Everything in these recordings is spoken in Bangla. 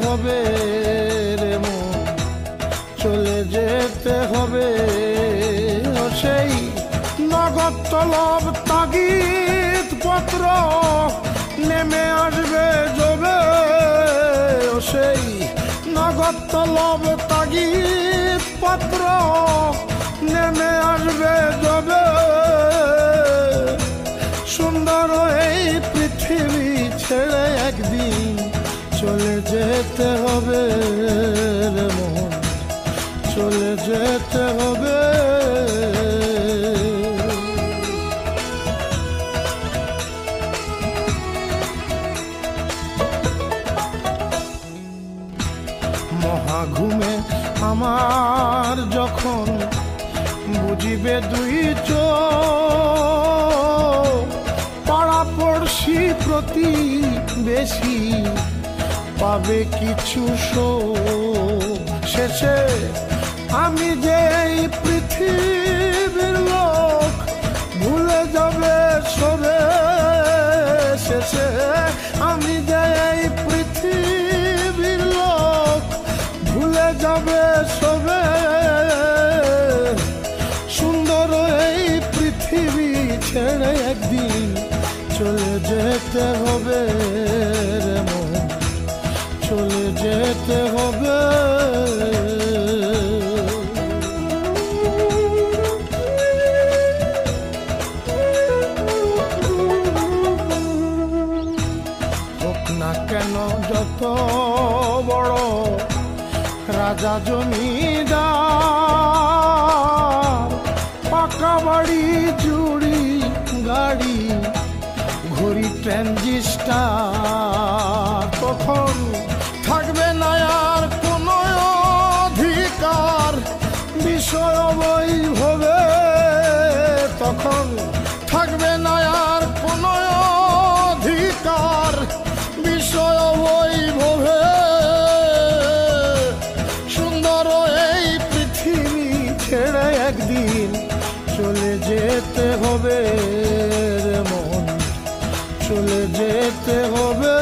হবে রে মন, চলে যেতে হবে। ও সেই নগদ তলব তাগিদ পত্র নেমে আসবে যবে, ও সেই নগদ তলব তাগিদ পত্র নেমে আসবে যবে। সুন্দর এই পৃথিবী ছেড়ে একদিন চলে যেতে হবে রে মন, চলে যেতে হবে। মহাঘুমে আমার যখন বুঝিবে দুই চোখ, পাড়াপড়শি প্রতিবেশী পাবে কিছু শোক। শেষে আমি যে এই পৃথিবীর লোক ভুলে যাবে সবে, শেষে আমি যে এই পৃথিবীর লোক ভুলে যাবে সবে। সুন্দর এই পৃথিবী ছেড়ে একদিন চলে যেতে হবে রে মন, চলে যেতে হবে। হোক না কেন যত বড় রাজা জমিদার, পাকা বাড়ি জুড়ি গাড়ি ঘড়ি ট্রানজিস্টার, তখন থাকবে না আর কোনো অধিকার বিষয় বৈভবে, তখন থাকবে না আর কোনো অধিকার বিষয় বৈভবে। সুন্দর এই পৃথিবী ছেড়ে একদিন চলে যেতে হবে রে মন, চলে যেতে হবে।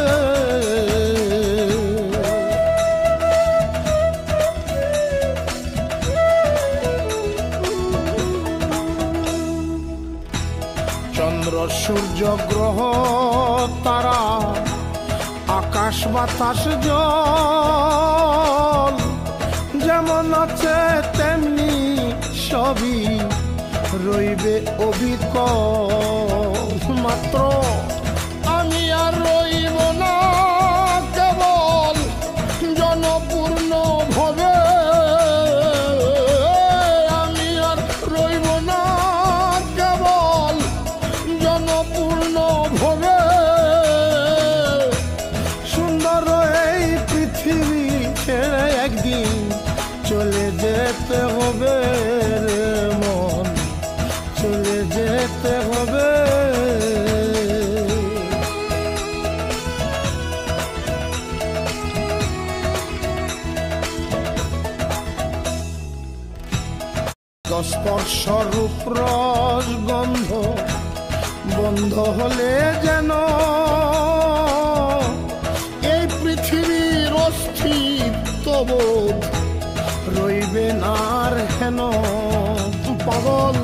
চন্দ্র সূর্য গ্রহ তারা আকাশ বাতাস জল যেমন আছে তেমনি সবই রইবে অবিকল। মাত্র আমি আর রইব না কেবল জনপূর্ণ ভবে, আমি আর রইব না কেবল জনপূর্ণ ভবে। সুন্দর এই পৃথিবী ছেড়ে একদিন চলে যেতে হবে রে মন, চলে যেতে হবে। স্পর্শ রূপ রস গন্ধ বন্ধ হলে যেন এই পৃথিবীর অস্তিত্ববোধ রইবে না আর হেন। পাগল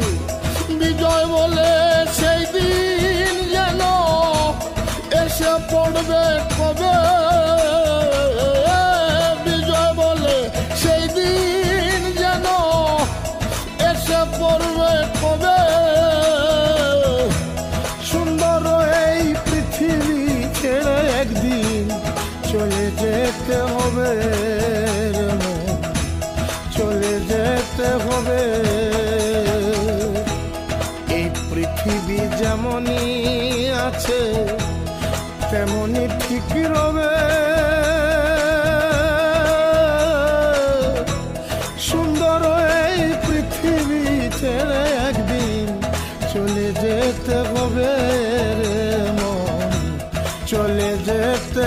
বিজয় বলে সেই দিন যেন এসে পড়বে কবে, বিজয় বলে সেই দিন যেন এসে পড়বে কবে। সুন্দর এই পৃথিবী ছেড়ে একদিন চলে যেতে হবে রে মন, চলে যেতে হবে। এই পৃথিবী যেমনই আছে তেমনই ঠিক রবে। সুন্দর এই পৃথিবী ছেড়ে একদিন চলে যেতে হবে রে মন, চলে যেতে